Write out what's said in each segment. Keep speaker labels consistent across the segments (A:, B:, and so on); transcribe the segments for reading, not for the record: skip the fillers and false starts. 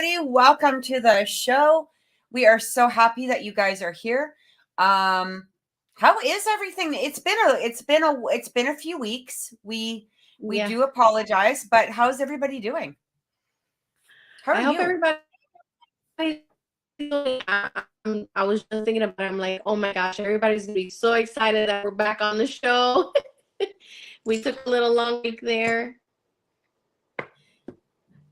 A: everybody. Welcome to the show. We are so happy that you guys are here. How is everything? It's been a few weeks. We
B: Yeah.
A: do apologize, but how's everybody doing? How are
B: I hope
A: you?
B: I was just thinking about it. I'm like, oh my gosh, everybody's gonna be so excited that we're back on the show. We took a little long week there.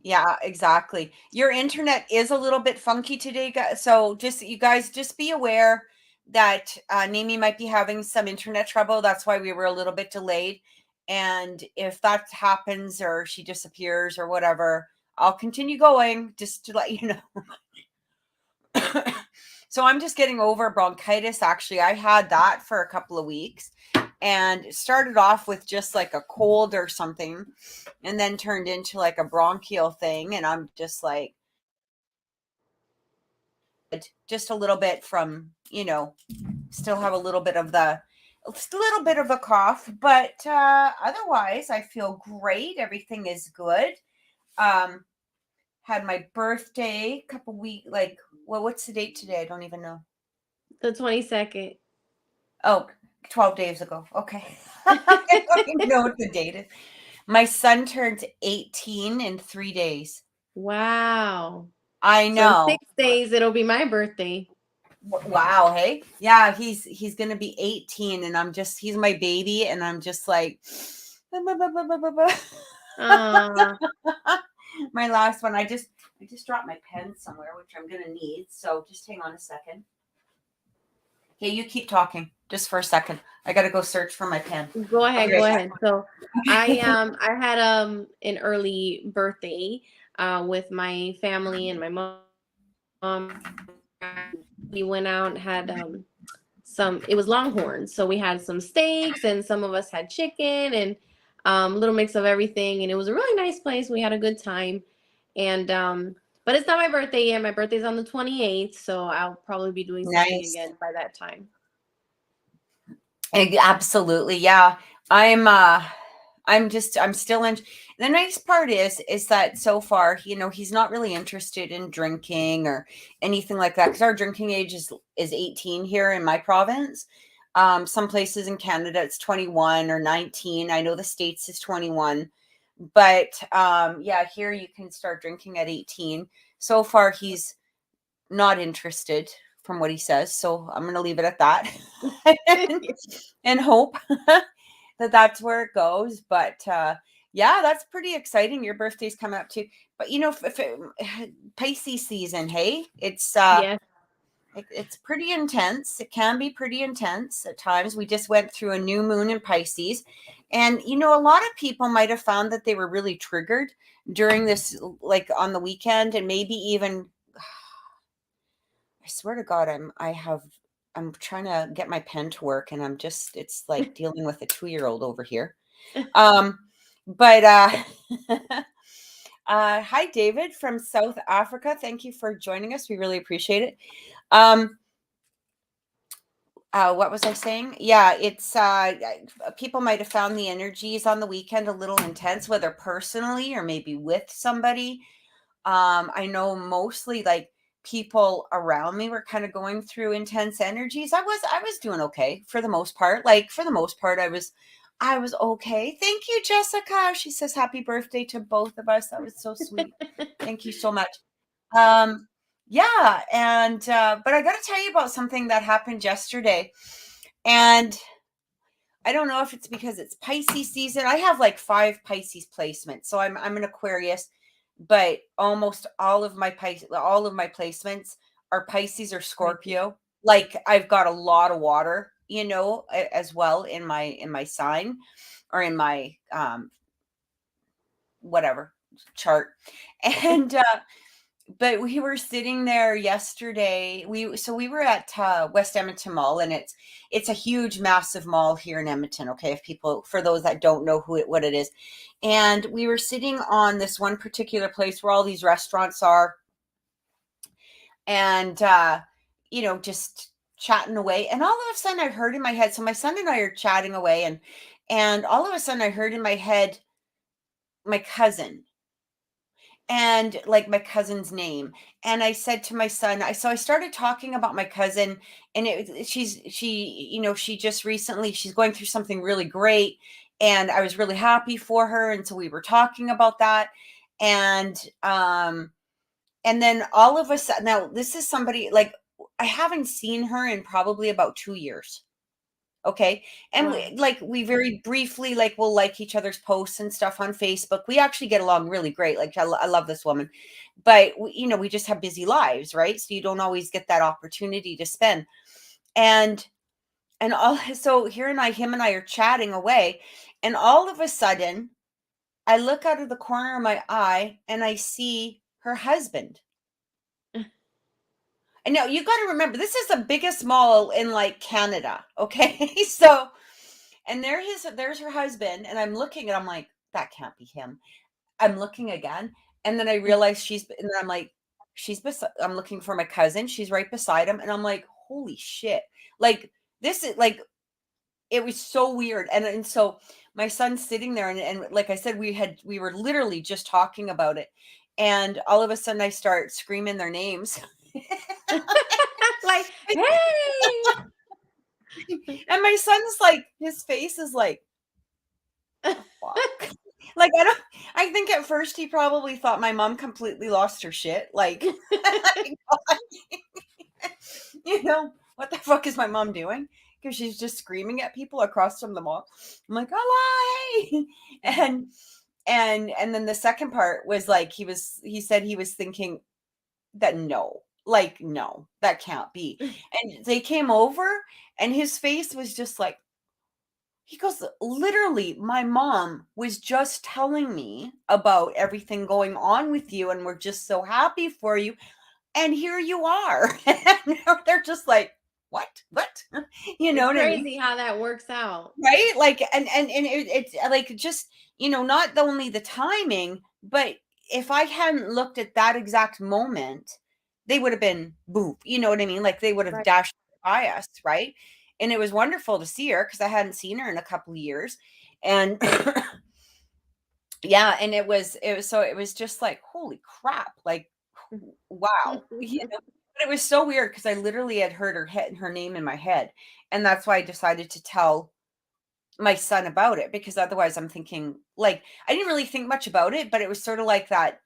A: Yeah, exactly. Your internet is a little bit funky today, guys. So you guys just be aware that Nami might be having some internet trouble. That's why we were a little bit delayed. And if that happens or she disappears or whatever, I'll continue going just to let you know. So I'm just getting over bronchitis. Actually, I had that for a couple of weeks and it started off with just like a cold or something and then turned into like a bronchial thing. And I'm just like, just a little bit from, still have a little bit of a cough, but otherwise I feel great. Everything is good. Had my birthday a couple weeks, what's the date today? I don't even know.
B: The 22nd.
A: Oh, 12 days ago. Okay. I don't even know what the date is. My son turns 18 in 3 days.
B: Wow.
A: I
B: So in
A: know.
B: 6 days it'll be my birthday.
A: Wow, hey? Yeah, he's going to be 18 and he's my baby and I'm just like my last one. I just dropped my pen somewhere, which I'm going to need. So just hang on a second. Okay, you keep talking just for a second. I got to go search for my pen.
B: Go ahead. So I had an early birthday with my family and my mom. We went out and had it was Longhorn, so we had some steaks and some of us had chicken and a little mix of everything, and it was a really nice place. We had a good time, and but it's not my birthday yet. My birthday's on the 28th, so I'll probably be doing something
A: Nice.
B: again by that time.
A: Absolutely. Yeah. I'm still in. The nice part is that so far, he's not really interested in drinking or anything like that because our drinking age is 18 here in my province. Some places in Canada it's 21 or 19. I know the States is 21, but yeah, here you can start drinking at 18. So far, he's not interested from what he says. So I'm going to leave it at that and hope that that's where it goes. But yeah, that's pretty exciting. Your birthday's coming up too. But Pisces season, hey,
B: Yes.
A: it's pretty intense. It can be pretty intense at times. We just went through a new moon in Pisces. And, a lot of people might have found that they were really triggered during this, like on the weekend and maybe even, I swear to God, I'm trying to get my pen to work and it's like dealing with a 2-year-old over here. But hi, David from South Africa. Thank you for joining us. We really appreciate it. What was I saying? Yeah, it's people might have found the energies on the weekend a little intense, whether personally or maybe with somebody. I know mostly like people around me were kind of going through intense energies. I was doing okay for the most part. Like for the most part, I was okay. Thank you, Jessica. She says happy birthday to both of us. That was so sweet. Thank you so much. Yeah, and but I got to tell you about something that happened yesterday. And I don't know if it's because it's Pisces season. I have like 5 Pisces placements. So I'm an Aquarius, but almost all of my placements are Pisces or Scorpio. Like I've got a lot of water, as well in my sign or in my whatever chart. And but we were sitting there yesterday. We were at West Edmonton Mall, and it's a huge, massive mall here in Edmonton. Okay, for those that don't know what it is, and we were sitting on this one particular place where all these restaurants are, and just chatting away. And all of a sudden, I heard in my head. So my son and I are chatting away, and all of a sudden, I heard in my head my cousin. and like my cousin's name. And I said to my son, I started talking about my cousin, and she just recently, she's going through something really great, and I was really happy for her. And so we were talking about that. And and then all of a sudden, now this is somebody like I haven't seen her in probably about 2 years. Okay. And
B: Wow.
A: we very briefly, like, we'll like each other's posts and stuff on Facebook. We actually get along really great. Like, I love this woman, but we just have busy lives, right? So you don't always get that opportunity to spend. And, so him and I are chatting away. And all of a sudden, I look out of the corner of my eye and I see her husband. And now you got to remember, this is the biggest mall in like Canada. Okay. So, and there's her husband, and I'm looking and I'm like, that can't be him. I'm looking again, and then I realize and then I'm like, I'm looking for my cousin. She's right beside him, and I'm like, holy shit. Like, this is like, it was so weird. And so my son's sitting there, and like I said, we were literally just talking about it. And all of a sudden I start screaming their names.
B: Like, hey.
A: And my son's like, his face is like, fuck. Like, I think at first he probably thought my mom completely lost her shit. Like, what the fuck is my mom doing? Because she's just screaming at people across from the mall. I'm like, oh, and then the second part was like, he said he was thinking that no, like, no, that can't be. And they came over, and his face was just like, he goes, literally, my mom was just telling me about everything going on with you, and we're just so happy for you. And here you are. And they're just like, what? You know
B: It's
A: what I mean?
B: crazy how that works out.
A: Right? Like, it's like, just, not only the timing, but if I hadn't looked at that exact moment, they would have been boop. You know what I mean? Like, they would have
B: Right.
A: dashed by us, right? And it was wonderful to see her because I hadn't seen her in a couple of years. And yeah, and it was just like, holy crap, like, wow. But it was so weird because I literally had heard her name in my head. And that's why I decided to tell my son about it, because otherwise I'm thinking, like, I didn't really think much about it, but it was sort of like that,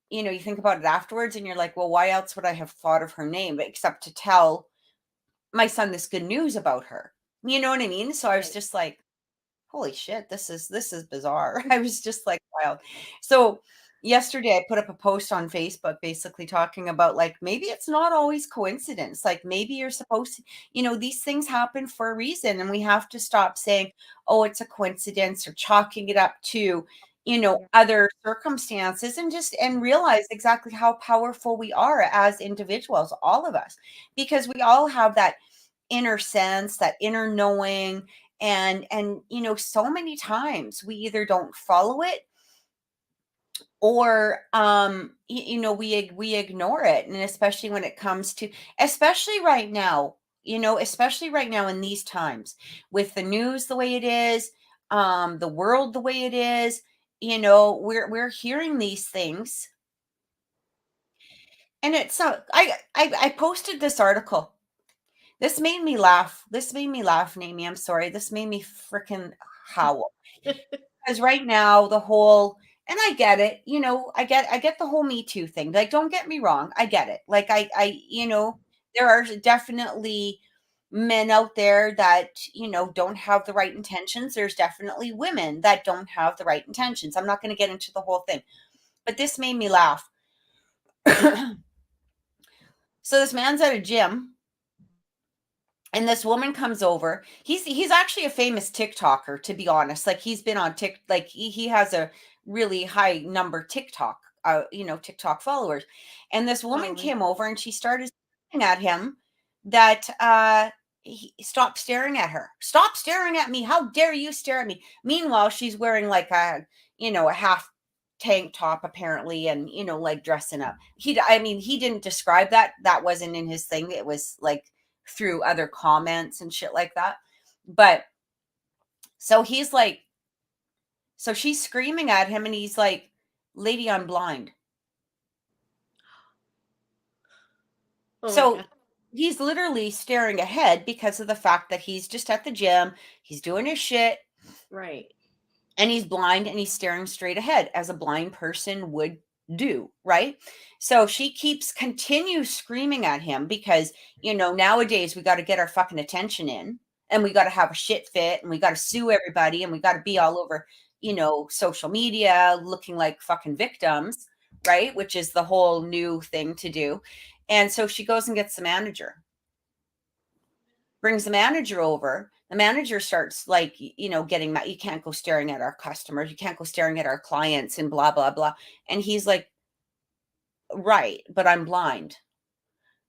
A: you think about it afterwards and you're like, well, why else would I have thought of her name except to tell my son this good news about her? You know what I mean? So I was
B: Right.
A: just like, holy shit, this is bizarre. I was just like, wild. So yesterday I put up a post on Facebook basically talking about, like, maybe it's not always coincidence. Like, maybe you're supposed to, these things happen for a reason, and we have to stop saying, oh, it's a coincidence, or chalking it up to,
B: Yeah.
A: other circumstances, and realize exactly how powerful we are as individuals, all of us, because we all have that inner sense, that inner knowing. And so many times we either don't follow it, or we ignore it. And especially when it comes to, especially right now in these times, with the news the way it is, the world the way it is, we're hearing these things. And it's so, I posted this article. This made me laugh, Namie. I'm sorry. This made me freaking howl. Because right now, the whole, and I get it, I get the whole Me Too thing. Like, don't get me wrong. I get it. Like, there are definitely men out there that, don't have the right intentions. There's definitely women that don't have the right intentions. I'm not going to get into the whole thing, but this made me laugh. So this man's at a gym, and this woman comes over. He's actually a famous TikToker, to be honest. Like, he's been on like, he has a really high number TikTok followers. And this
B: Oh,
A: woman
B: really?
A: came over and she started staring at him, that he stopped staring at her. Stop staring at me. How dare you stare at me? Meanwhile, she's wearing like a half tank top apparently, and like dressing up. He didn't describe that. That wasn't in his thing. It was like through other comments and shit like that. But so he's like, so she's screaming at him, and he's like, Lady, I'm blind.
B: Oh my
A: So
B: God.
A: he's literally staring ahead because of the fact that he's just at the gym, he's doing his shit,
B: Right.
A: and he's blind and he's staring straight ahead as a blind person would do, right? So she continues screaming at him because, nowadays we got to get our fucking attention in, and we got to have a shit fit, and we got to sue everybody, and we got to be all over, social media looking like fucking victims, right? Which is the whole new thing to do. And so she goes and gets the manager, brings the manager over. The manager starts like, getting mad. You can't go staring at our customers. You can't go staring at our clients and blah, blah, blah. And he's like, right, but I'm blind.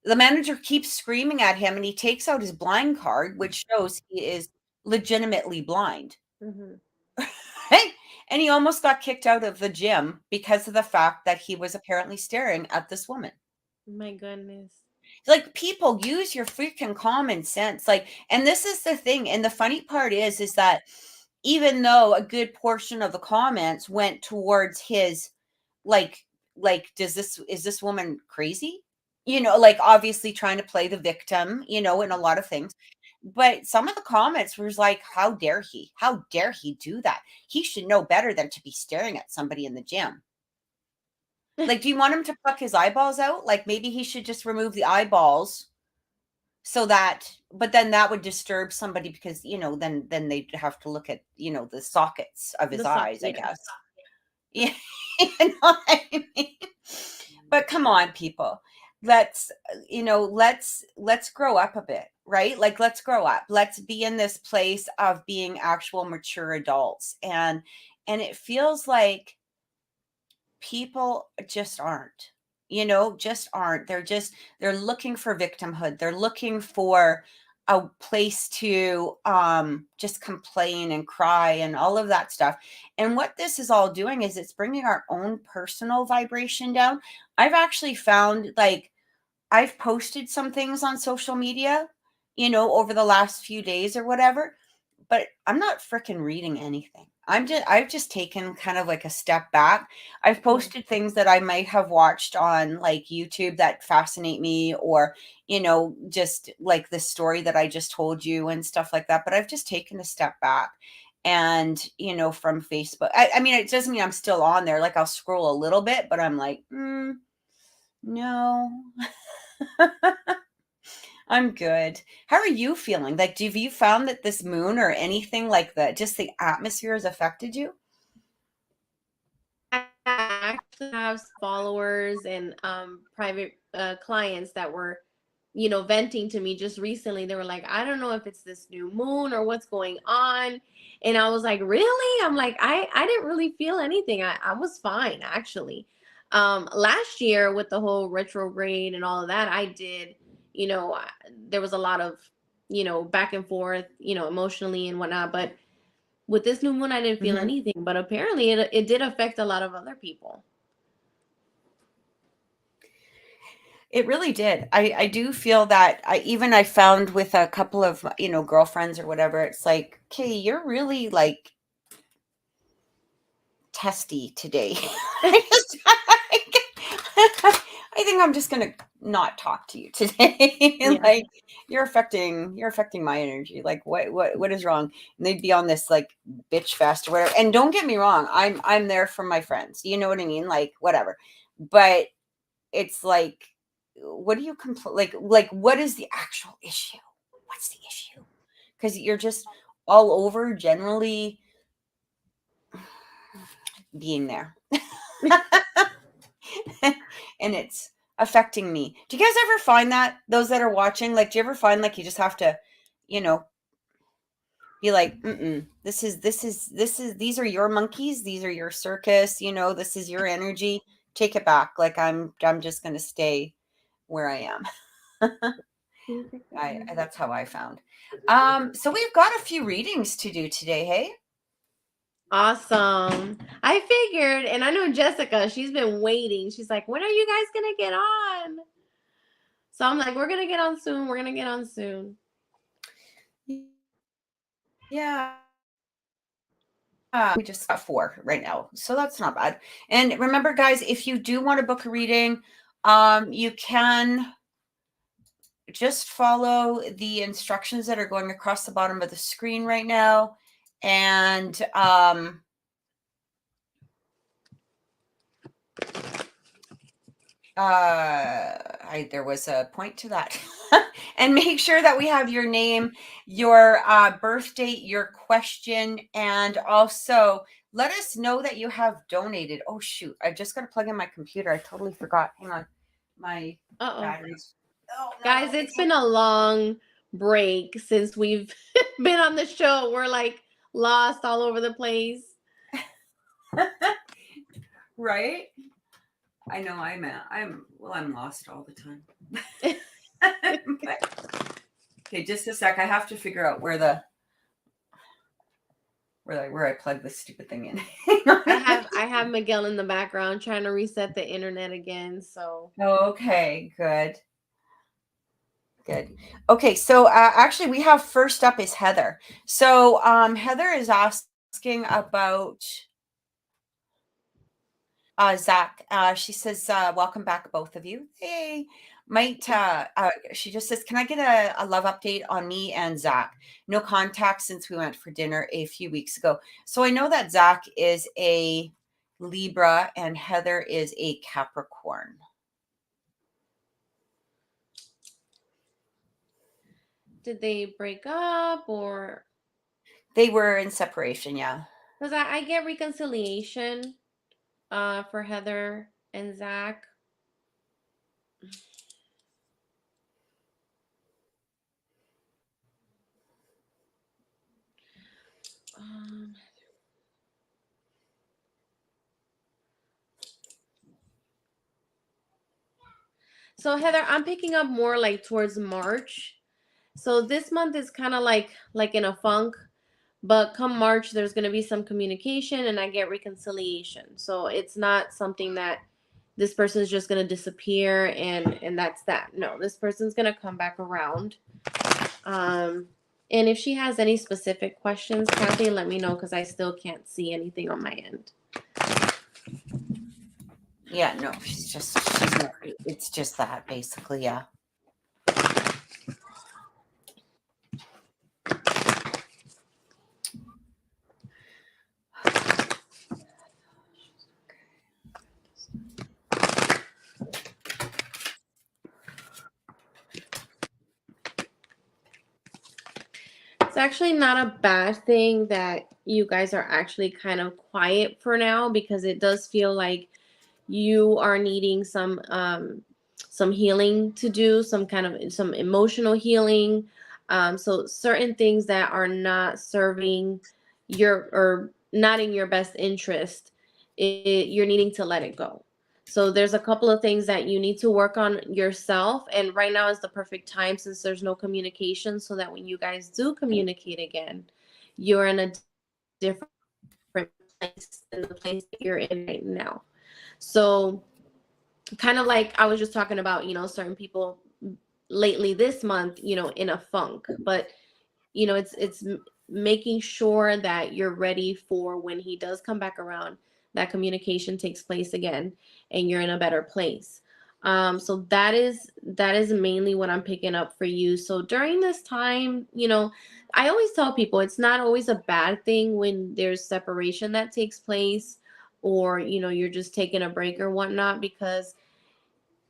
A: The manager keeps screaming at him, and he takes out his blind card, which shows he is legitimately blind.
B: Mm-hmm.
A: Hey, and he almost got kicked out of the gym because of the fact that he was apparently staring at this woman.
B: My goodness.
A: Like, people, use your freaking common sense. Like, and this is the thing, and the funny part is that even though a good portion of the comments went towards his, like is this woman crazy, like, obviously trying to play the victim, in a lot of things. But some of the comments was like, how dare he do that? He should know better than to be staring at somebody in the gym. Like, do you want him to pluck his eyeballs out? Like, maybe he should just remove the eyeballs, so that, but then that would disturb somebody because, then they'd have to look at, the sockets of his
B: The sock,
A: eyes, I
B: yeah.
A: guess. Yeah. You know what I mean? But come on, people. Let's, let's grow up a bit, right? Like, let's grow up. Let's be in this place of being actual mature adults. And it feels like people just aren't, just aren't. They're looking for victimhood. They're looking for a place to just complain and cry and all of that stuff. And what this is all doing is it's bringing our own personal vibration down. I've actually found, like, I've posted some things on social media, over the last few days or whatever, but I'm not freaking reading anything. I've just taken kind of like a step back. I've
B: Yeah.
A: posted things that I might have watched on, like, YouTube that fascinate me, or, just like the story that I just told you and stuff like that. But I've just taken a step back. And, from Facebook, I mean, it doesn't mean I'm still on there. Like, I'll scroll a little bit, but I'm like, no. I'm good. How are you feeling? Like, have you found that this moon or anything like that, just the atmosphere has affected you?
B: I actually have followers and private clients that were, venting to me just recently. They were like, I don't know if it's this new moon or what's going on. And I was like, really? I'm like, I didn't really feel anything. I was fine, actually. Last year with the whole retrograde and all of that, I did, there was a lot of, back and forth, emotionally and whatnot. But with this new moon, I didn't feel
A: Mhm.
B: anything, but apparently it did affect a lot of other people.
A: It really did. I do feel that I found with a couple of, girlfriends or whatever, it's like, okay, you're really, like, testy today. I think I'm just gonna not talk to you today.
B: Yeah.
A: Like, you're affecting my energy. Like, what is wrong? And they'd be on this, like, bitch fest or whatever. And don't get me wrong, I'm there for my friends. You know what I mean? Like, whatever. But it's like, what do you like what is the actual issue? What's the issue? Because you're just all over generally being there. And it's affecting me. Do you guys ever find that, those that are watching, like, do you ever find like you just have to, you know, be like, these are your monkeys, these are your circus, this is your energy. Take it back. Like, I'm just gonna stay where I am. That's how I found. So we've got a few readings to do today, hey?
B: Awesome. I figured, and I know Jessica, she's been waiting. She's like, when are you guys going to get on? So I'm like, we're going to get on soon. We're going to get on soon.
A: Yeah. We just got 4 right now, so that's not bad. And remember, guys, if you do want to book a reading, you can just follow the instructions that are going across the bottom of the screen right now. And there was a point to that. And make sure that we have your name, your birth date, your question, and also let us know that you have donated. Oh shoot, I just got to plug in my computer. I totally forgot. Hang on. My batteries. Oh, no.
B: Guys, it's been a long break since we've been on the show. We're like lost all over the place.
A: Right? I know I'm lost all the time. Okay, just a sec. I have to figure out where I plug this stupid thing in.
B: I have Miguel in the background trying to reset the internet again. So
A: okay, good. Okay, so actually we have first up is Heather. So Heather is asking about Zach. She says, welcome back, both of you. Hey. She just says, can I get a love update on me and Zach? No contact since we went for dinner a few weeks ago. So I know that Zach is a Libra and Heather is a Capricorn.
B: did they break up or?
A: They were in separation, yeah.
B: Because I get reconciliation for Heather and Zach. So Heather, I'm picking up more like towards March. So this month is kind of like in a funk, but come March there's going to be some communication and I get reconciliation. So it's not something that this person is just going to disappear and that's that. No, this person's going to come back around. And if she has any specific questions, Kathy, let me know because I still can't see anything on my end.
A: Yeah, no, it's just that basically, yeah.
B: It's actually not a bad thing that you guys are actually kind of quiet for now because it does feel like you are needing some healing to do, some emotional healing. So certain things that are not serving or not in your best interest, you're needing to let it go. So there's a couple of things that you need to work on yourself. And right now is the perfect time since there's no communication so that when you guys do communicate again, you're in a different place than the place that you're in right now. So kind of like I was just talking about, certain people lately this month, in a funk, but it's making sure that you're ready for when he does come back around, that communication takes place again and you're in a better place. So that is mainly what I'm picking up for you. So during this time, I always tell people it's not always a bad thing when there's separation that takes place or, you're just taking a break or whatnot, because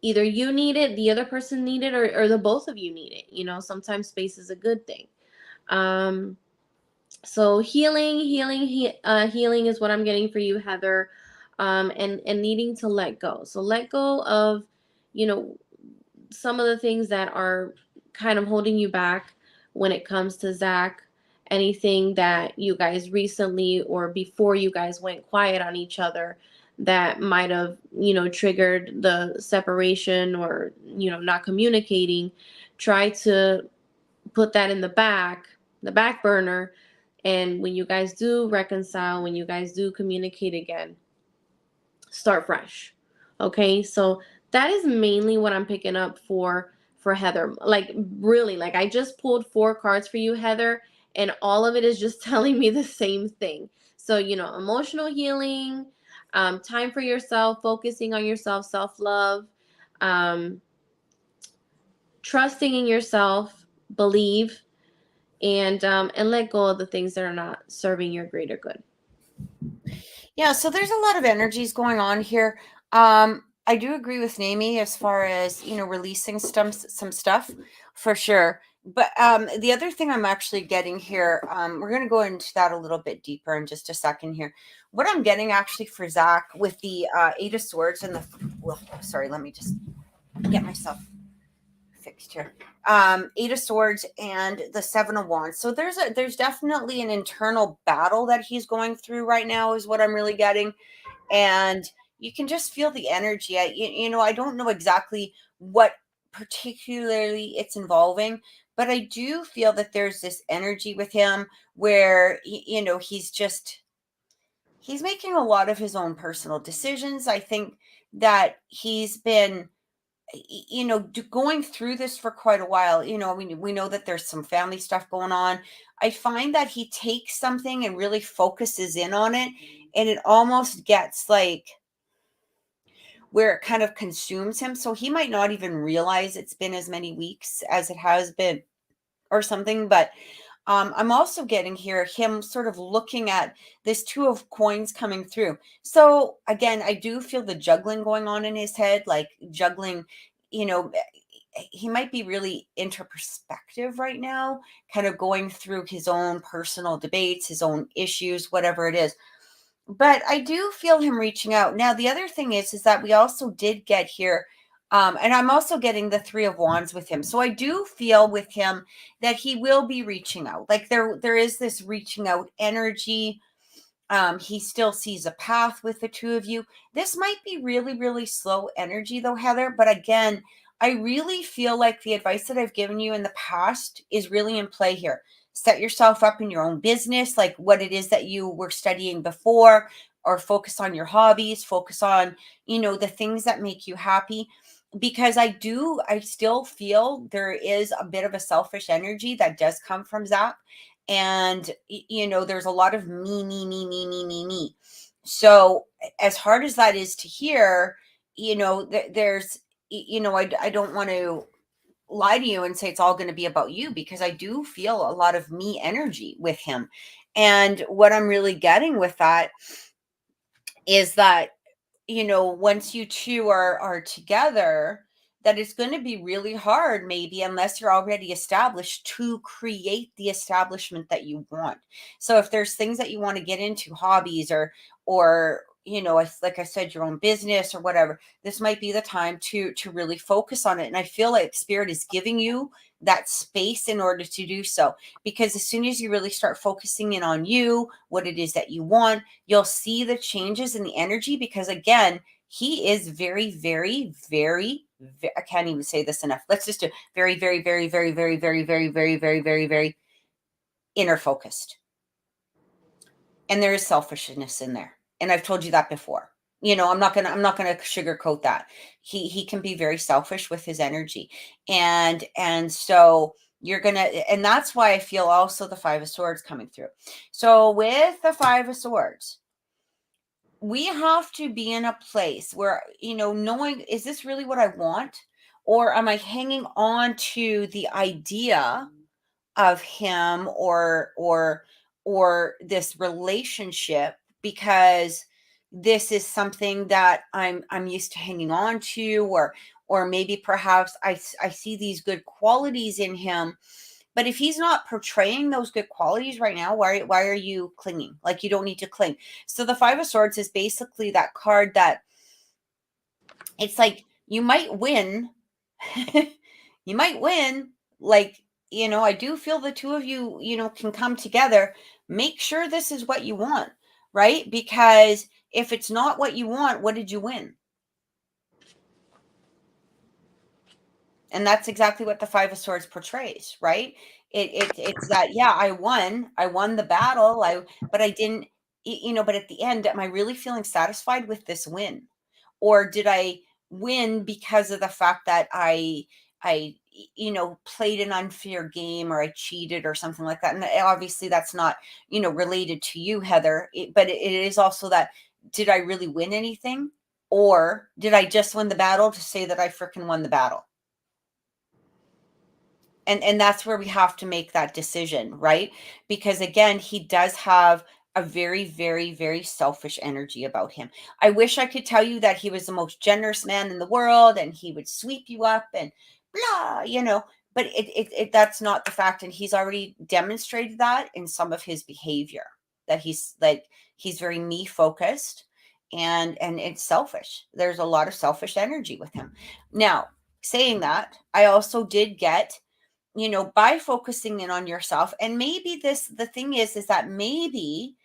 B: either you need it, the other person need it, or the both of you need it. Sometimes space is a good thing. So healing is what I'm getting for you, Heather, and needing to let go. So let go of, some of the things that are kind of holding you back when it comes to Zach. Anything that you guys recently or before you guys went quiet on each other that might have, triggered the separation or, not communicating, try to put that in the back burner. And when you guys do reconcile, when you guys do communicate again, start fresh. Okay, so that is mainly what I'm picking up for Heather. Like really, like I just pulled 4 cards for you, Heather, and all of it is just telling me the same thing. So, emotional healing, time for yourself, focusing on yourself, self-love, um, trusting in yourself, believe, and let go of the things that are not serving your greater good.
A: Yeah, so there's a lot of energies going on here. I do agree with Nami as far as, releasing some stuff for sure. But the other thing I'm actually getting here, we're going to go into that a little bit deeper in just a second here. What I'm getting actually for Zach with the Eight of Swords and well, sorry, let me just get myself fixed here. Eight of Swords and the Seven of Wands. So there's definitely an internal battle that he's going through right now, is what I'm really getting. And you can just feel the energy. I don't know exactly what particularly it's involving, but I do feel that there's this energy with him where he's making a lot of his own personal decisions. I think that he's been going through this for quite a while. We know that there's some family stuff going on. I find that he takes something and really focuses in on it, and it almost gets like where it kind of consumes him. So he might not even realize it's been as many weeks as it has been or something. But I'm also getting here him sort of looking at this Two of Coins coming through. So again, I do feel the juggling going on in his head, like juggling, he might be really introspective right now, kind of going through his own personal debates, his own issues, whatever it is. But I do feel him reaching out. Now, the other thing is that we also did get here, and I'm also getting the Three of Wands with him. So I do feel with him that he will be reaching out. Like there is this reaching out energy. He still sees a path with the two of you. This might be really, really slow energy though, Heather. But again, I really feel like the advice that I've given you in the past is really in play here. Set yourself up in your own business, like what it is that you were studying before, or focus on your hobbies, focus on, the things that make you happy. Because I still feel there is a bit of a selfish energy that does come from Zach. And there's a lot of me. So as hard as that is to hear, there's I don't want to lie to you and say it's all going to be about you, because I do feel a lot of me energy with him. And what I'm really getting with that is that once you two are together, that it's going to be really hard, maybe, unless you're already established, to create the establishment that you want. So if there's things that you want to get into, hobbies, or like I said, your own business or whatever, this might be the time to really focus on it. And I feel like Spirit is giving you that space in order to do so, because as soon as you really start focusing in on you, what it is that you want, you'll see the changes in the energy. Because again, he is very, very, very, I can't even say this enough. Let's just do very, very, very, very, very, very, very, very, very, very, very inner focused. And there is selfishness in there. And I've told you that before. I'm not gonna sugarcoat that. He can be very selfish with his energy. And so and that's why I feel also the Five of Swords coming through. So with the Five of Swords, we have to be in a place where, knowing, is this really what I want? Or am I hanging on to the idea of him or this relationship, because this is something that I'm used to hanging on to, or maybe perhaps I see these good qualities in him. But if he's not portraying those good qualities right now, why are you clinging? Like, you don't need to cling. So the Five of Swords is basically that card that it's like you might win. You might win. Like, I do feel the two of you, can come together. Make sure this is what you want, right? Because if it's not what you want, what did you win? And that's exactly what the Five of Swords portrays, right? It's that, yeah, I won the battle, but I didn't, but at the end, am I really feeling satisfied with this win? Or did I win because of the fact that I played an unfair game, or I cheated or something like that. And obviously that's not, related to you, Heather, but it is also that, did I really win anything? Or did I just win the battle to say that I freaking won the battle? And that's where we have to make that decision, right? Because again, he does have a very, very, very selfish energy about him. I wish I could tell you that he was the most generous man in the world and he would sweep you up and blah, but that's not the fact. And he's already demonstrated that in some of his behavior, that he's very me focused, and it's selfish. There's a lot of selfish energy with him. Now, saying that, I also did get, by focusing in on yourself. And maybe the thing is that maybe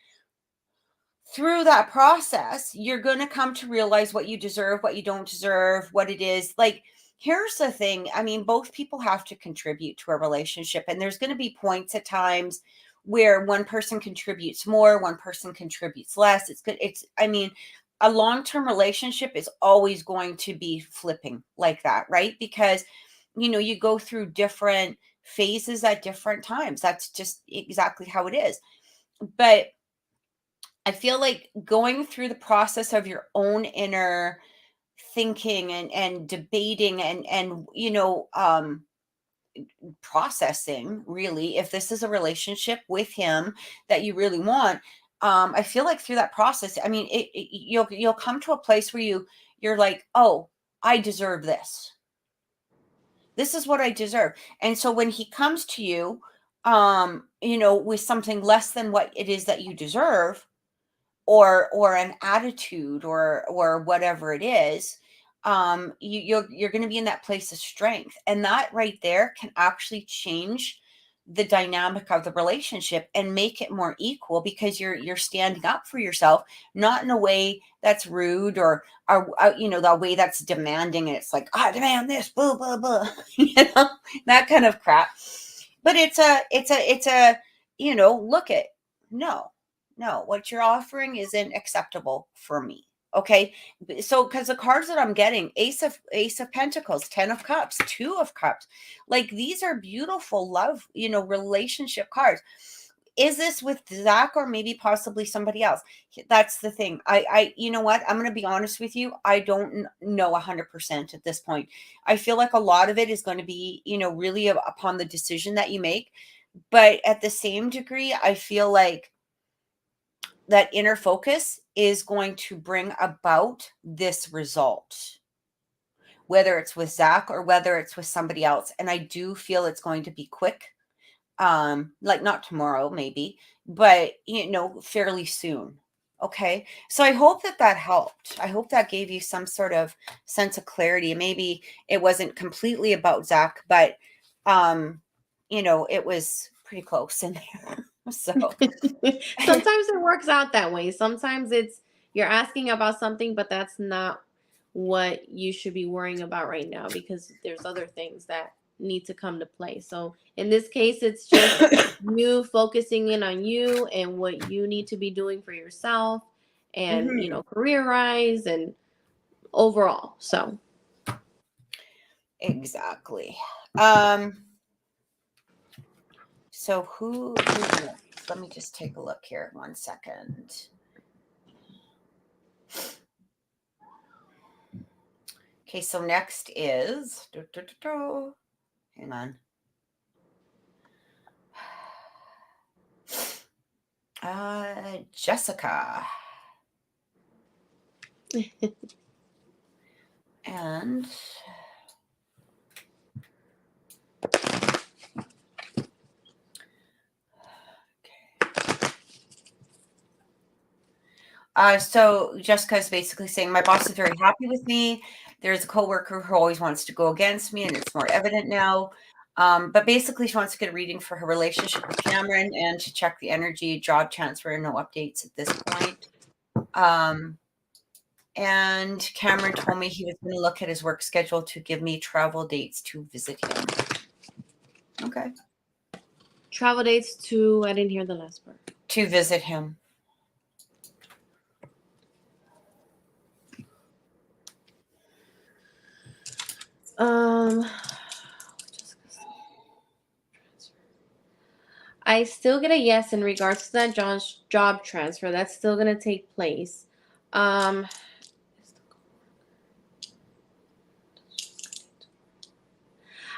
A: through that process, you're going to come to realize what you deserve, what you don't deserve, what it is. Like, here's the thing. I mean, both people have to contribute to a relationship, and there's going to be points at times where one person contributes more, one person contributes less. It's good. I mean, a long-term relationship is always going to be flipping like that, right? Because you go through different phases at different times. That's just exactly how it is. But I feel like going through the process of your own inner thinking and debating and processing, really, if this is a relationship with him that you really want, I feel like through that process, I mean, you'll come to a place where you're like, oh, I deserve this. This is what I deserve. And so when he comes to you, with something less than what it is that you deserve, or an attitude, or whatever it is, you're going to be in that place of strength. And that right there can actually change the dynamic of the relationship and make it more equal, because you're standing up for yourself, not in a way that's rude, or the way that's demanding, and it's like, I demand this, blah blah blah, that kind of crap. But it's a look at, no, what you're offering isn't acceptable for me. Okay. So, because the cards that I'm getting, ace of pentacles, 10 of cups, 2 of cups, like, these are beautiful love, relationship cards. Is this with Zach, or maybe possibly somebody else? That's the thing. You know what? I'm going to be honest with you. I don't know 100% at this point. I feel like a lot of it is going to be, really upon the decision that you make. But at the same degree, I feel like that inner focus is going to bring about this result, whether it's with Zach or whether it's with somebody else. And I do feel it's going to be quick, like not tomorrow, maybe, but fairly soon. Okay. So I hope that helped. I hope that gave you some sort of sense of clarity. Maybe it wasn't completely about Zach, but it was pretty close in there. So
B: Sometimes it works out that way. Sometimes you're asking about something, but that's not what you should be worrying about right now, because there's other things that need to come to play. So in this case, it's just you focusing in on you and what you need to be doing for yourself, and career rise and overall. So
A: exactly. So who next? Let me just take a look here. 1 second. Okay, so next is hang on. Jessica. And so Jessica is basically saying, my boss is very happy with me. There's a coworker who always wants to go against me, and it's more evident now. But basically, she wants to get a reading for her relationship with Cameron and to check the energy, job transfer, no updates at this point. And Cameron told me he was going to look at his work schedule to give me travel dates to visit him. Okay.
B: travel dates to, I didn't hear the last part.
A: To visit him.
B: I still get a yes in regards to that job transfer. That's still going to take place. Um,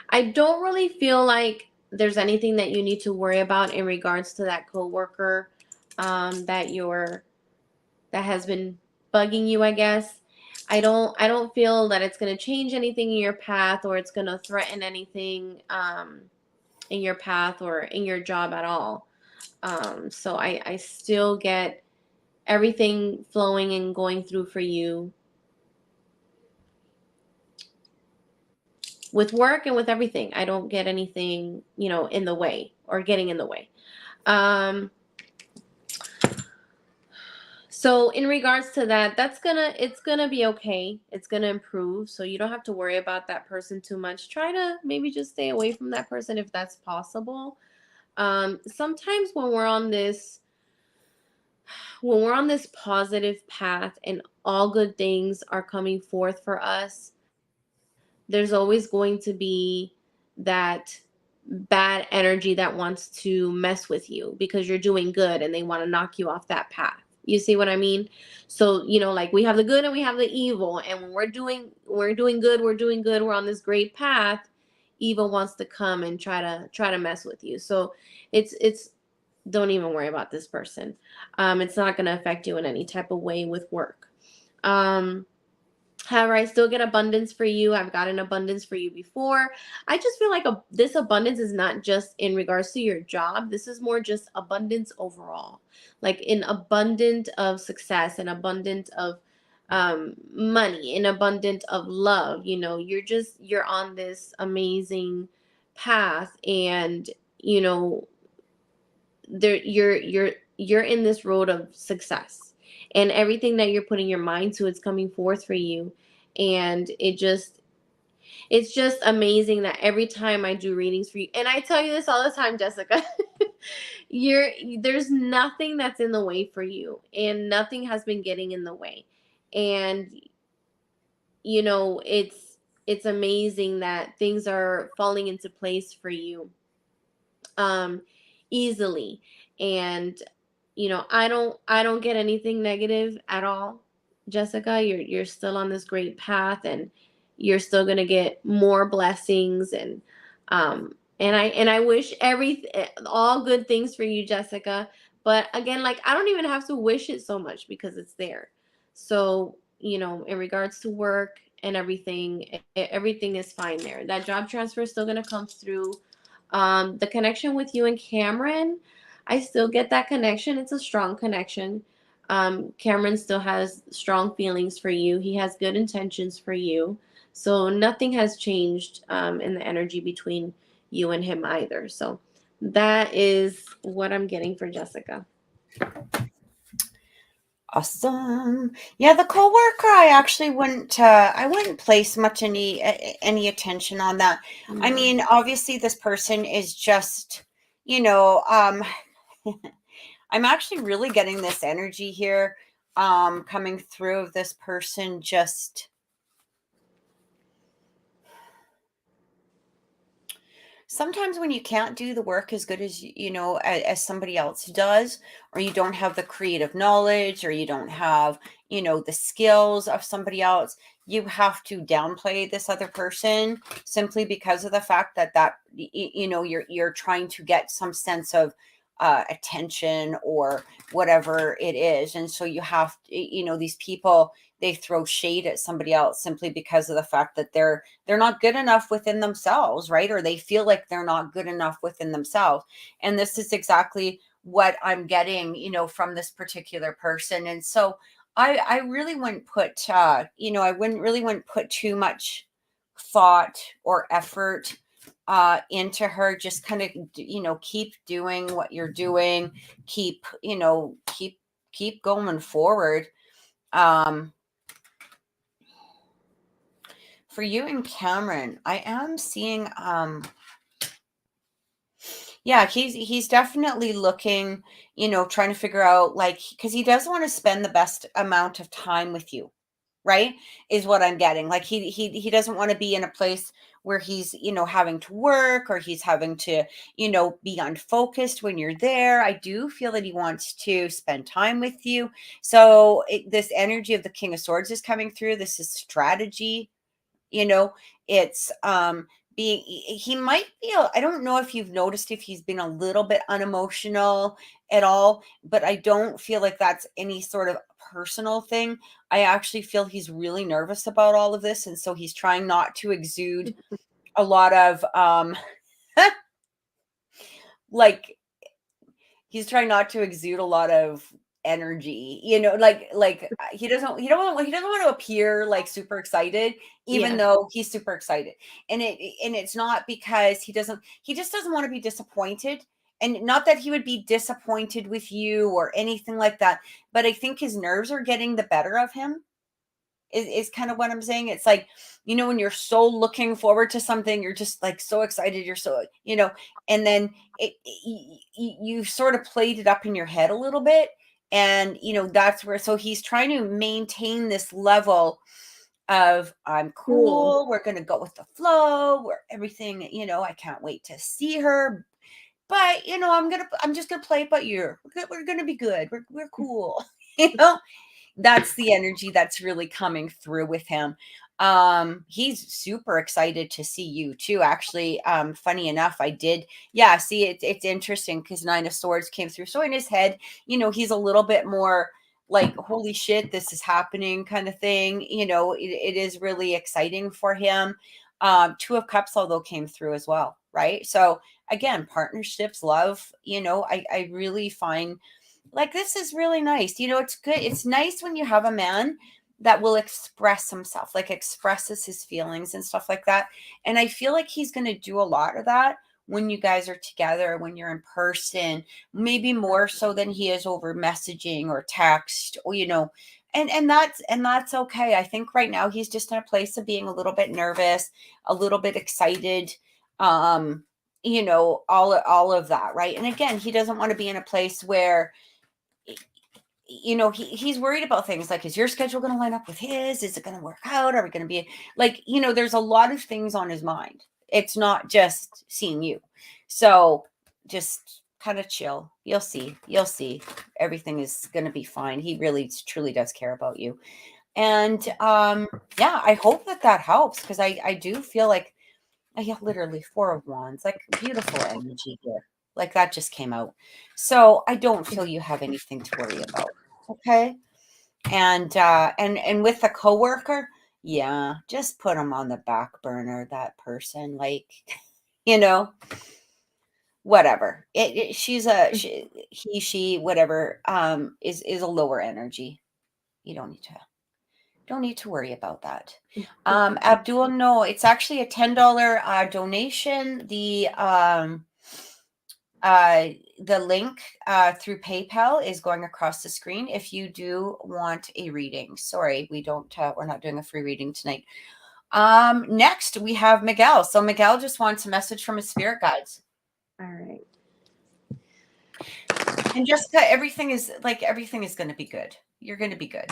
B: I don't really feel like there's anything that you need to worry about in regards to that coworker that has been bugging you, I guess. I don't feel that it's going to change anything in your path, or it's going to threaten anything in your path or in your job at all. So I still get everything flowing and going through for you with work and with everything. I don't get anything, in the way or getting in the way. So in regards to that, it's gonna be okay. It's gonna improve. So you don't have to worry about that person too much. Try to maybe just stay away from that person if that's possible. Sometimes when we're on this positive path and all good things are coming forth for us, there's always going to be that bad energy that wants to mess with you because you're doing good and they want to knock you off that path. You see what I mean? So, like we have the good and we have the evil, and when we're doing good, we're on this great path, evil wants to come and try to mess with you. So, it's don't even worry about this person. It's not going to affect you in any type of way with work. However, I still get abundance for you. I've gotten abundance for you before. I just feel like this abundance is not just in regards to your job. This is more just abundance overall, like an abundance of success, an abundance of money, an abundance of love. You're on this amazing path, and there you're in this road of success, and everything that you're putting your mind to, it's coming forth for you. And it's just amazing that every time I do readings for you, and I tell you this all the time, Jessica, there's nothing that's in the way for you, and nothing has been getting in the way. And it's amazing that things are falling into place for you easily. And I don't get anything negative at all, Jessica. You're still on this great path, and you're still going to get more blessings. And I wish all good things for you, Jessica. But again, like, I don't even have to wish it so much because it's there. So in regards to work and everything, everything is fine there. That job transfer is still going to come through. The connection with you and Cameron, I still get that connection. It's a strong connection. Cameron still has strong feelings for you. He has good intentions for you. So nothing has changed in the energy between you and him either. So that is what I'm getting for Jessica.
A: Awesome. Yeah, the coworker, I wouldn't place much any attention on that. I mean, obviously this person is just, I'm actually really getting this energy here coming through of this person just sometimes when you can't do the work as good as as somebody else does, or you don't have the creative knowledge, or you don't have the skills of somebody else, you have to downplay this other person simply because of the fact that you're trying to get some sense of attention or whatever it is. And so you have these people, they throw shade at somebody else simply because of the fact that they're not good enough within themselves, right? Or they feel like they're not good enough within themselves. And this is exactly what I'm getting, from this particular person. And so I really wouldn't put, wouldn't put too much thought or effort into her. Just kind of, keep doing what you're doing. Keep going forward. For you and Cameron, I am seeing, yeah, he's definitely looking, trying to figure out, like, because he does want to spend the best amount of time with you, right? Is what I'm getting. Like he doesn't want to be in a place where he's, having to work, or he's having to, be unfocused when you're there. I do feel that he wants to spend time with you. So this energy of the King of Swords is coming through. This is strategy. It's being, he might be, I don't know if you've noticed if he's been a little bit unemotional at all, but I don't feel like that's any sort of personal thing. I actually feel he's really nervous about all of this. And so he's trying not to exude a lot of, like, he's trying not to exude a lot of energy, he doesn't want to appear like super excited, even
B: Yeah.
A: though he's super excited. And it's not because he just doesn't want to be disappointed. And not that he would be disappointed with you or anything like that, but I think his nerves are getting the better of him, is kind of what I'm saying. It's like, when you're so looking forward to something, you're just like so excited, you're so, and then you sort of played it up in your head a little bit. And, that's where, so he's trying to maintain this level of, I'm
B: Cool.
A: cool, we're going to go with the flow, where everything, I can't wait to see her. But, I'm just going to play it by ear. We're going to be good. We're cool. That's the energy that's really coming through with him. He's super excited to see you too, actually. Funny enough, see, it's interesting because Nine of Swords came through. So in his head, he's a little bit more like, holy shit, this is happening kind of thing. It is really exciting for him. Two of Cups, although, came through as well, right? So again, partnerships, love, I really find like this is really nice. It's good. It's nice when you have a man that will express himself, like expresses his feelings and stuff like that. And I feel like he's going to do a lot of that when you guys are together, when you're in person, maybe more so than he is over messaging or text, or, and that's okay. I think right now he's just in a place of being a little bit nervous, a little bit excited. All of that, right? And again, he doesn't want to be in a place where he's worried about things like, is your schedule going to line up with his? Is it going to work out? Are we going to be like, there's a lot of things on his mind. It's not just seeing you. So just kind of chill. You'll see. Everything is going to be fine. He really truly does care about you. And yeah, I hope that helps, because I do feel like I have literally 4 of Wands, like beautiful energy here. Like that just came out. So I don't feel you have anything to worry about. Okay. And with a coworker, yeah, just put them on the back burner, that person, like, you know, whatever. She, whatever, is a lower energy. You don't need to worry about that. Abdul, no, it's actually a $10 donation. The link through PayPal is going across the screen if you do want a reading. Sorry, we're not doing a free reading tonight. Next we have Miguel. So Miguel just wants a message from his spirit guides.
B: All right.
A: And Jessica, everything is going to be good. You're going to be good.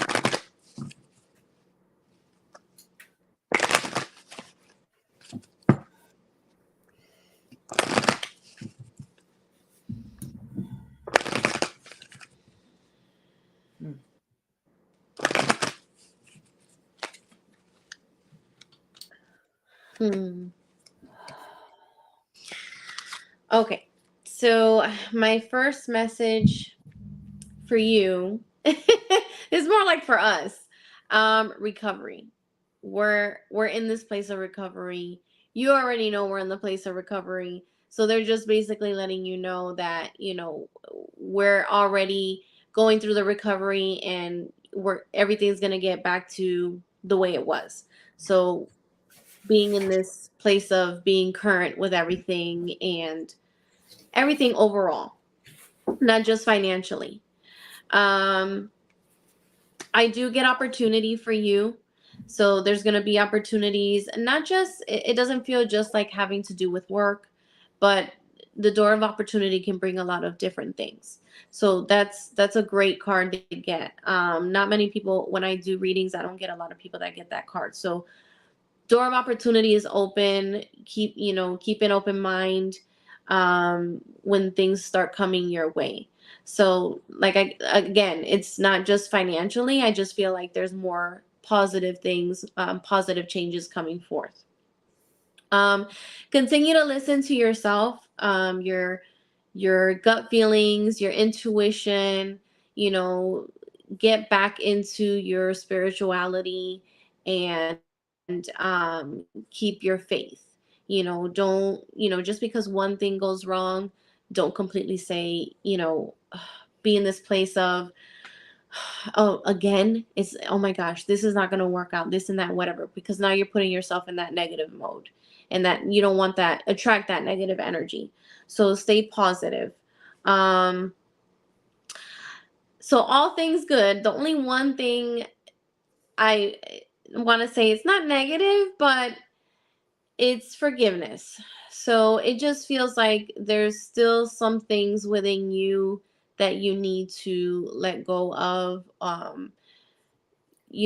B: Okay. So my first message for you is more like for us. Recovery. We're in this place of recovery. You already know we're in the place of recovery. So they're just basically letting you know that, we're already going through the recovery, and everything's going to get back to the way it was. So being in this place of being current with everything and everything overall, not just financially. I do get opportunity for you. So there's going to be opportunities, and not just, it doesn't feel just like having to do with work, but the door of opportunity can bring a lot of different things. So that's a great card to get. Not many people, when I do readings, I don't get a lot of people that get that card. So door of opportunity is open. Keep an open mind when things start coming your way. So, like, again, it's not just financially. I just feel like there's more positive things, positive changes coming forth. Um, Continue to listen to yourself, your gut feelings, your intuition. You know, get back into your spirituality, and keep your faith. Don't, just because one thing goes wrong, don't completely say, be in this place of, oh, again, it's, oh my gosh, this is not going to work out, this and that, whatever, because now you're putting yourself in that negative mode, and that you don't want that, attract that negative energy. So stay positive. um so all things good. The only one thing I want to say, it's not negative, but it's forgiveness. So it just feels like there's still some things within you that you need to let go of. I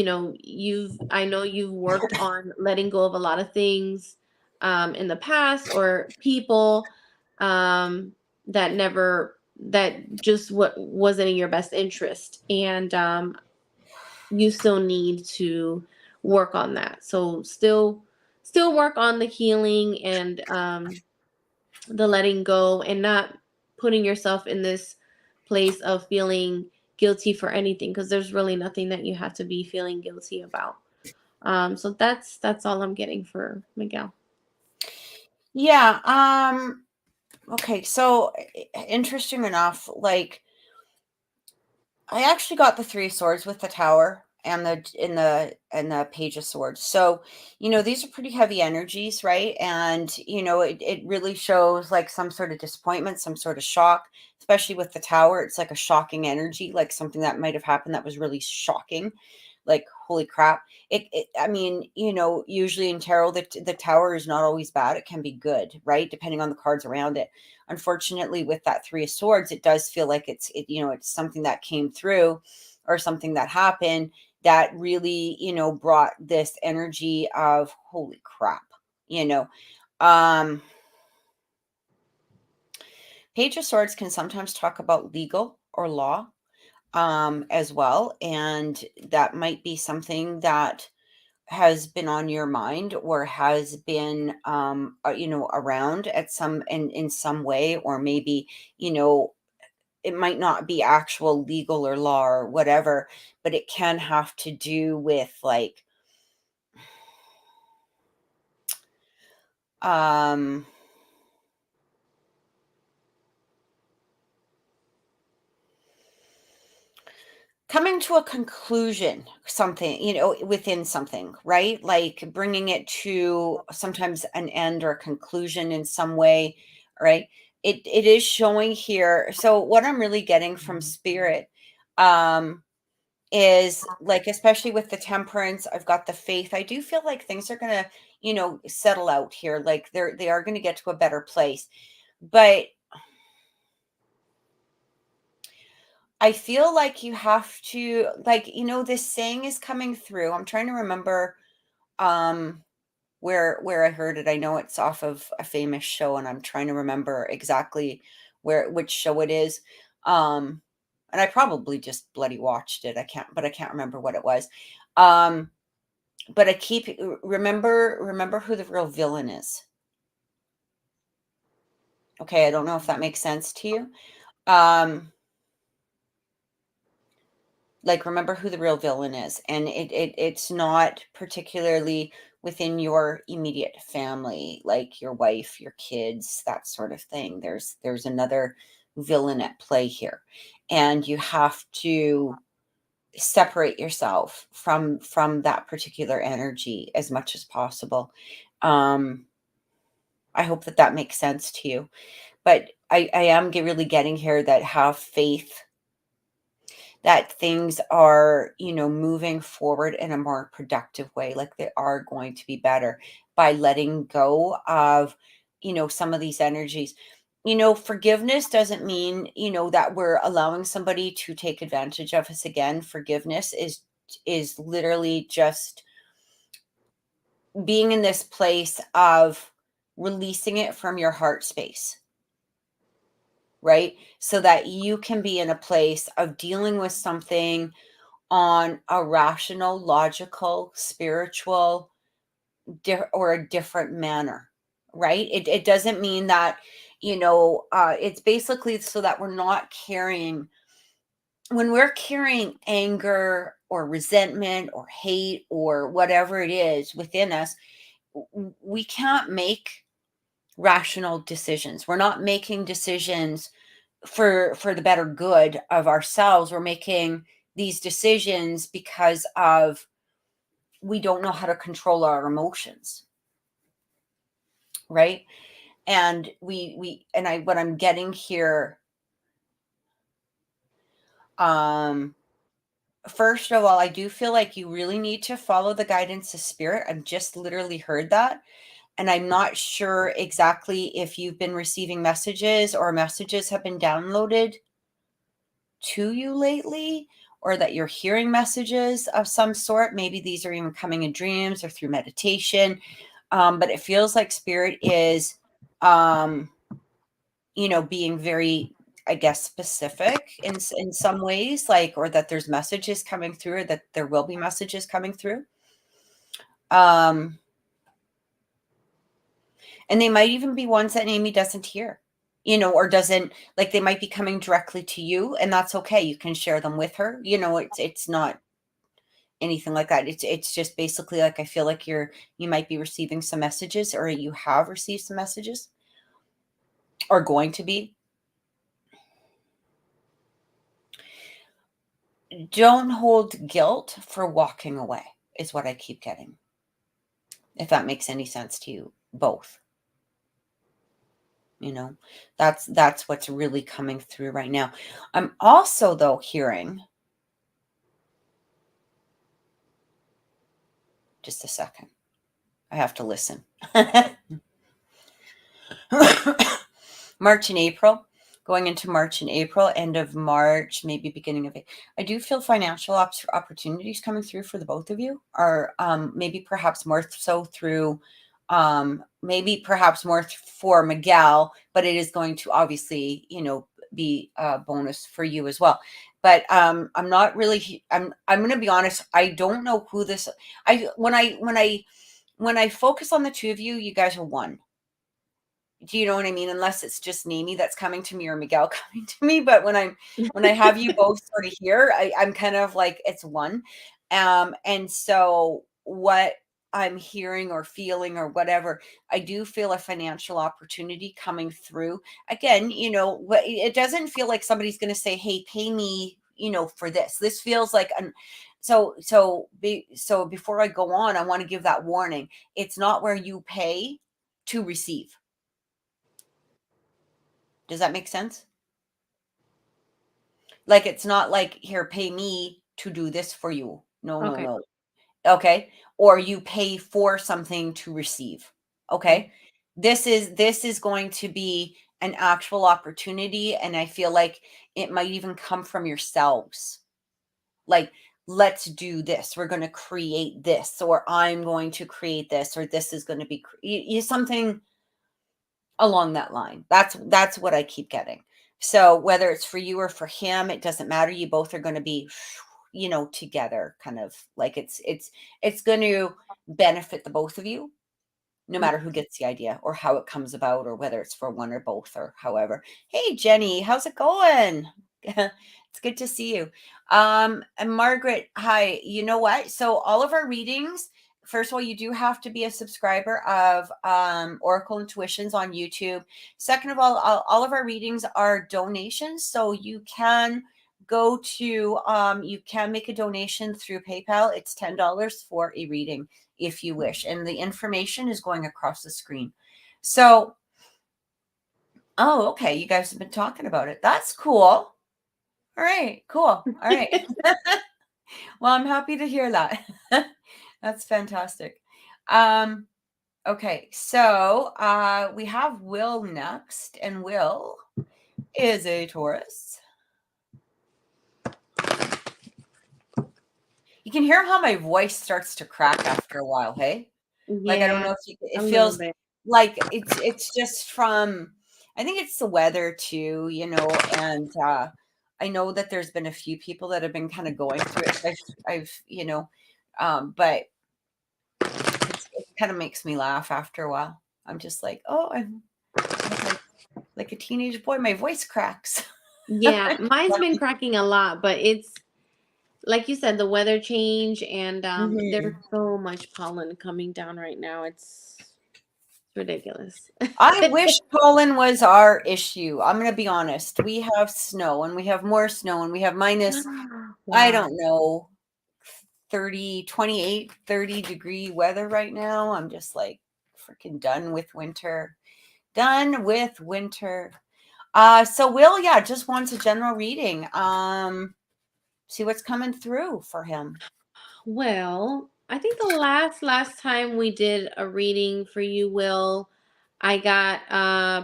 B: know you've worked on letting go of a lot of things in the past, or people um that just wasn't in your best interest, and you still need to work on that. So still work on the healing, and the letting go, and not putting yourself in this place of feeling guilty for anything, because there's really nothing that you have to be feeling guilty about. So that's all I'm getting for Miguel.
A: Yeah. Okay. So interesting enough, like I actually got the Three of Swords with the Tower and the Page of Swords. So, these are pretty heavy energies, right? And, it really shows like some sort of disappointment, some sort of shock, especially with the Tower. It's like a shocking energy, like something that might have happened that was really shocking. Like, holy crap. I mean, usually in tarot, the Tower is not always bad. It can be good, right? Depending on the cards around it. Unfortunately, with that Three of Swords, it does feel like it's something that came through, or something that happened that really, brought this energy of holy crap, you know. Um, Page of Swords can sometimes talk about legal or law as well. And that might be something that has been on your mind, or has been around at some in some way, or maybe it might not be actual legal or law or whatever, but it can have to do with like um coming to a conclusion, something, within something, right? Like bringing it to sometimes an end or a conclusion in some way, right? It is showing here. So what I'm really getting from spirit um is like, especially with the Temperance, I've got the Faith. I do feel like things are gonna, settle out here. Like they are gonna get to a better place. But I feel like you have to, like, this saying is coming through. I'm trying to remember um where I heard it. I know it's off of a famous show, and I'm trying to remember exactly which show it is. Um and I probably just bloody watched it. I can't remember what it was. Um but I keep remember who the real villain is. Okay, I don't know if that makes sense to you. Um like, remember who the real villain is, and it's not particularly within your immediate family, like your wife, your kids, that sort of thing. There's another villain at play here, and you have to separate yourself from that particular energy as much as possible. um I hope that that makes sense to you. But I am really getting here that have faith that things are, moving forward in a more productive way, like they are going to be better by letting go of, some of these energies. Forgiveness doesn't mean, that we're allowing somebody to take advantage of us again. Forgiveness is literally just being in this place of releasing it from your heart space, right? So that you can be in a place of dealing with something on a rational, logical, spiritual, or a different manner, right? It doesn't mean that, it's basically so that we're not carrying, when we're carrying anger or resentment or hate or whatever it is within us, we can't make rational decisions. We're not making decisions for the better good of ourselves. We're making these decisions because of we don't know how to control our emotions, right? And what I'm getting here, first of all, I do feel like you really need to follow the guidance of spirit. I've just literally heard that. And I'm not sure exactly if you've been receiving messages or messages have been downloaded to you lately, or that you're hearing messages of some sort. Maybe these are even coming in dreams or through meditation. But it feels like spirit is, being very, I guess, specific in some ways, like, or that there's messages coming through, or that there will be messages coming through. And they might even be ones that Amy doesn't hear, or doesn't, like, they might be coming directly to you, and that's okay. You can share them with her. It's not anything like that. It's just basically like, I feel like you might be receiving some messages, or you have received some messages, or going to be. Don't hold guilt for walking away is what I keep getting. If that makes any sense to you, both. That's what's really coming through right now. I'm also, though, hearing, just a second, I have to listen. March and April, going into March and April, end of March, maybe beginning of April. I do feel financial opportunities coming through for the both of you, or maybe perhaps more so through, maybe perhaps more for Miguel, but it is going to obviously, be a bonus for you as well. But I'm not really, I'm going to be honest. I don't know who this, when I focus on the two of you, you guys are one. Do you know what I mean? Unless it's just Nami that's coming to me, or Miguel coming to me. But when I have you both sort of here, I'm kind of like, it's one. And so what I'm hearing or feeling or whatever, I do feel a financial opportunity coming through. Again, it doesn't feel like somebody's going to say, hey, pay me, for this. This feels like so before I go on, I want to give that warning. It's not where you pay to receive. Does that make sense? Like, it's not like, here, pay me to do this for you. No, no,
B: Okay.
A: no. Okay. Or you pay for something to receive. Okay. This is going to be an actual opportunity. And I feel like it might even come from yourselves. Like, let's do this. We're going to create this, or I'm going to create this, or this is going to be something along that line. That's what I keep getting. So whether it's for you or for him, it doesn't matter. You both are going to be, together, kind of like it's going to benefit the both of you, no matter who gets the idea or how it comes about, or whether it's for one or both, or however. Hey, Jenny, how's it going? It's good to see you. And Margaret, hi. You know what? So all of our readings, first of all, you do have to be a subscriber of Oracle Intuitions on YouTube. Second of all of our readings are donations. So you can go to, you can make a donation through PayPal. It's $10 for a reading if you wish. And the information is going across the screen. So, oh, okay. You guys have been talking about it. That's cool. All right, cool. All right. Well, I'm happy to hear that. That's fantastic. Okay, so we have Will next, and Will is a Taurus. You can hear how my voice starts to crack after a while, hey? Like, I don't
B: Yeah,
A: know if it
B: a little
A: feels
B: bit.
A: like it's just from, I think it's the weather too, and I know that there's been a few people that have been kind of going through it. But it kind of makes me laugh after a while. I'm just like, oh, I'm like a teenage boy. My voice cracks.
B: Yeah, mine's been cracking a lot, but it's like you said, the weather change and there's
A: Mhm.
B: so much pollen coming down right now. It's ridiculous.
A: I wish pollen was our issue. I'm going to be honest. We have snow and we have more snow and we have minus, I
B: Wow.
A: don't know, 30, 28, 30-degree weather right now. I'm just like freaking done with winter. Done with winter. So Will, yeah, just wants a general reading. See what's coming through for him.
B: Well, I think the last time we did a reading for you, Will, I got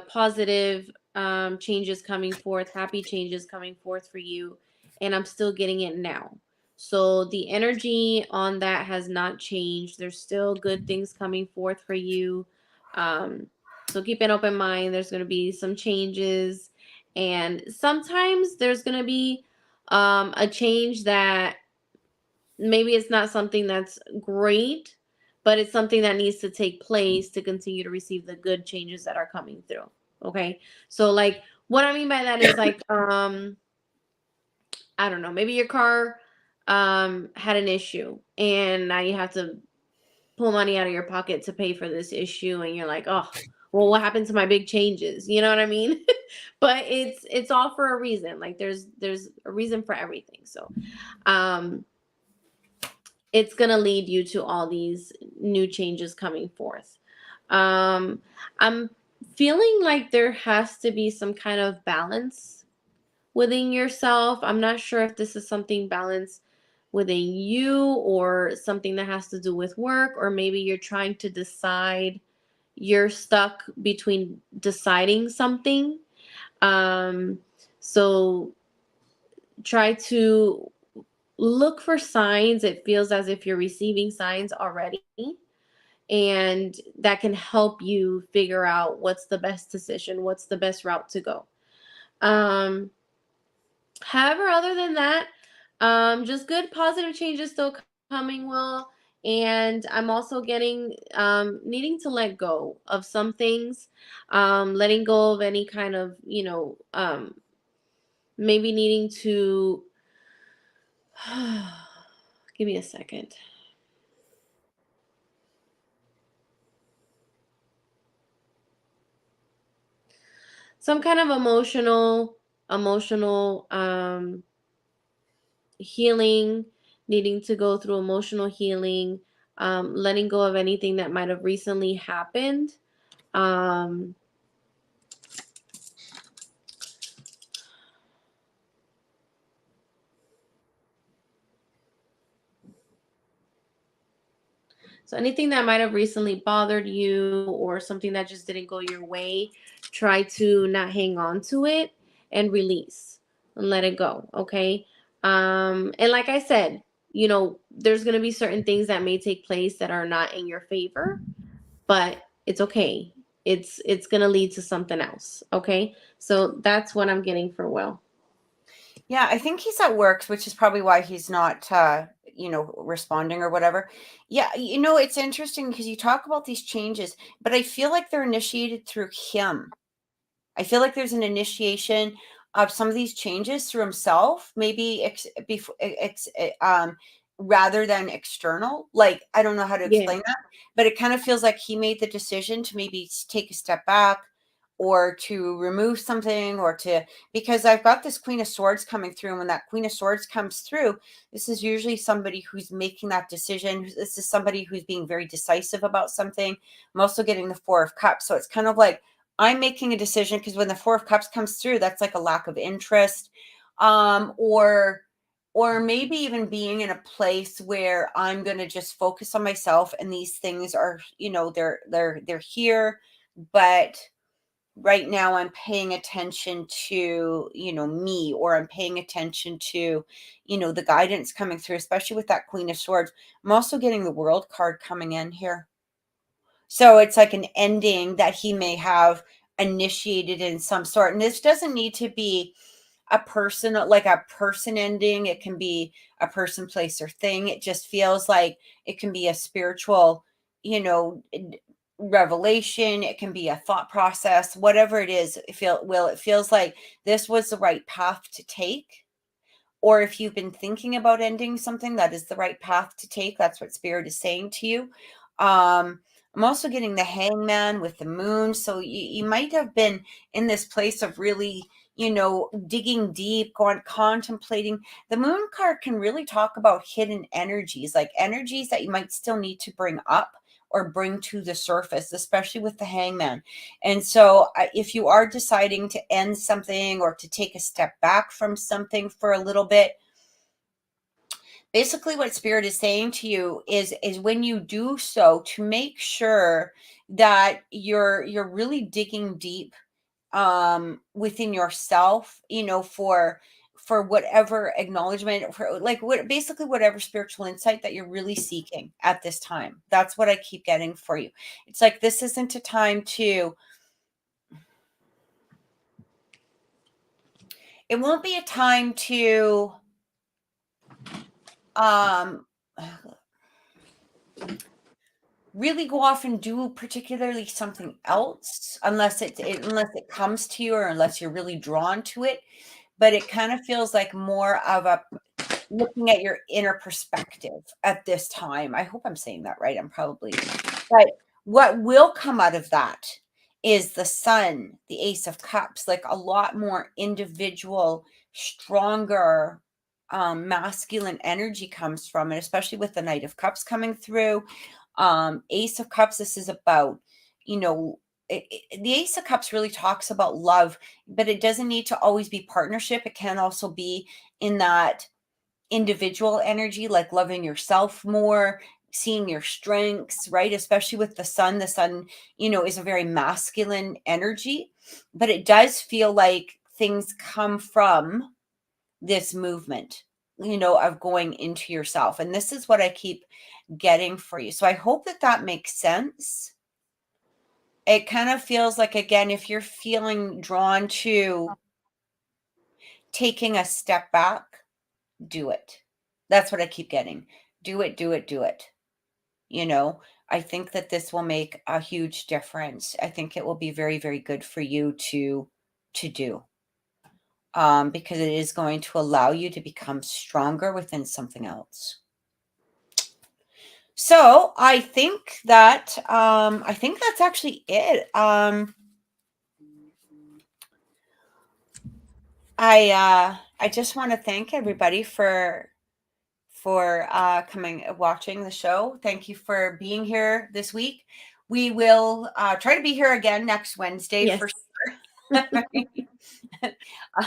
B: positive changes coming forth, happy changes coming forth for you, and I'm still getting it now. So the energy on that has not changed. There's still good things coming forth for you. So keep an open mind. There's going to be some changes, and sometimes there's going to be a change that maybe it's not something that's great, but it's something that needs to take place to continue to receive the good changes that are coming through. Okay. So like what I mean by that is like I don't know, maybe your car had an issue and now you have to pull money out of your pocket to pay for this issue and you're like, "Oh, well what happened to my big changes?" You know what I mean? But it's all for a reason. Like there's a reason for everything. So, um it's going to lead you to all these new changes coming forth. I'm feeling like there has to be some kind of balance within yourself. I'm not sure if this is something balance within you or something that has to do with work, or maybe you're trying to decide, you're stuck between deciding something. Um, so try to look for signs. It feels as if you're receiving signs already, and that can help you figure out what's the best decision, what's the best route to go. Um, However, other than that, just good positive changes still coming, Will. And I'm also getting needing to let go of some things, letting go of any kind of, maybe needing to give me a second. Some kind of emotional healing, needing to go through emotional healing, letting go of anything that might have recently happened. um so anything that might have recently bothered you or something that just didn't go your way, try to not hang on to it and release and let it go. Okay. And like I said, there's going to be certain things that may take place that are not in your favor, but it's okay. It's gonna lead to something else. Okay, so that's what I'm getting for Will.
A: Yeah, I think he's at work, which is probably why he's not, responding or whatever. Yeah, it's interesting because you talk about these changes, but I feel like they're initiated through him. I feel like there's an initiation of some of these changes through himself, maybe rather than external. Like, I don't know how to
B: Yeah,
A: explain that, but it kind of feels like he made the decision to maybe take a step back or to remove something because I've got this Queen of Swords coming through. And when that Queen of Swords comes through, this is usually somebody who's making that decision. This is somebody who's being very decisive about something. I'm also getting the Four of Cups. So it's kind of like, I'm making a decision because when the Four of Cups comes through, that's like a lack of interest, or maybe even being in a place where I'm going to just focus on myself, and these things are, they're here, but right now I'm paying attention to, me, or I'm paying attention to, the guidance coming through, especially with that Queen of Swords. I'm also getting the World card coming in here. So it's like an ending that he may have initiated in some sort. And this doesn't need to be a person, like a person ending. It can be a person, place, or thing. It just feels like it can be a spiritual, revelation. It can be a thought process, whatever it is. It feels like this was the right path to take. Or if you've been thinking about ending something, that is the right path to take. That's what spirit is saying to you. I'm also getting the hangman with the moon. So you might have been in this place of really, digging deep, contemplating. The moon card can really talk about hidden energies, like energies that you might still need to bring up or bring to the surface, especially with the hangman. And so if you are deciding to end something or to take a step back from something for a little bit, basically what spirit is saying to you is when you do so, to make sure that you're really digging deep within yourself, for whatever acknowledgement, for like basically whatever spiritual insight that you're really seeking at this time. That's what I keep getting for you. It's like this isn't a time to, it won't be a time to um really go off and do particularly something else, unless it comes to you, or unless you're really drawn to it. But it kind of feels like more of a looking at your inner perspective at this time. I hope I'm saying that right. I'm probably, but what will come out of that is the sun, the ace of cups, like a lot more individual, stronger, masculine energy comes from it, especially with the knight of cups coming through. Ace of cups, this is about, you know, the ace of cups really talks about love, but it doesn't need to always be partnership. It can also be in that individual energy, like loving yourself more, seeing your strengths, right? Especially with the sun. The sun, is a very masculine energy, but it does feel like things come from this movement, of going into yourself. And this is what I keep getting for you. So I hope that that makes sense. It kind of feels like, again, if you're feeling drawn to taking a step back, do it. That's what I keep getting. Do it, do it, do it. I think that this will make a huge difference. I think it will be very, very good for you to do. Because it is going to allow you to become stronger within something else. So I think that's actually it. I just want to thank everybody for coming, watching the show. Thank you for being here this week. We will try to be here again next Wednesday
B: Yes.
A: for sure.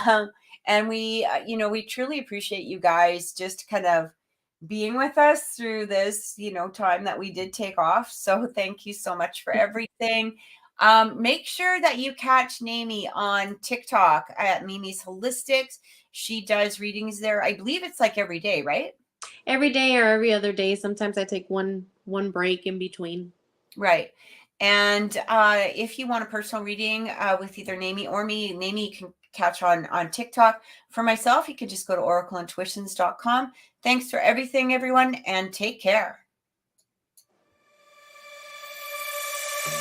A: um, and we truly appreciate you guys just kind of being with us through this, time that we did take off. So thank you so much for everything. Make sure that you catch Nami on TikTok at Mimi's Holistics. She does readings there. I believe it's like every day, right?
B: Every day or every other day. Sometimes I take one break in between.
A: Right. And if you want a personal reading with either Nami or me, Nami you can catch on TikTok. For myself, you can just go to oracleintuitions.com. Thanks for everything, everyone, and take care.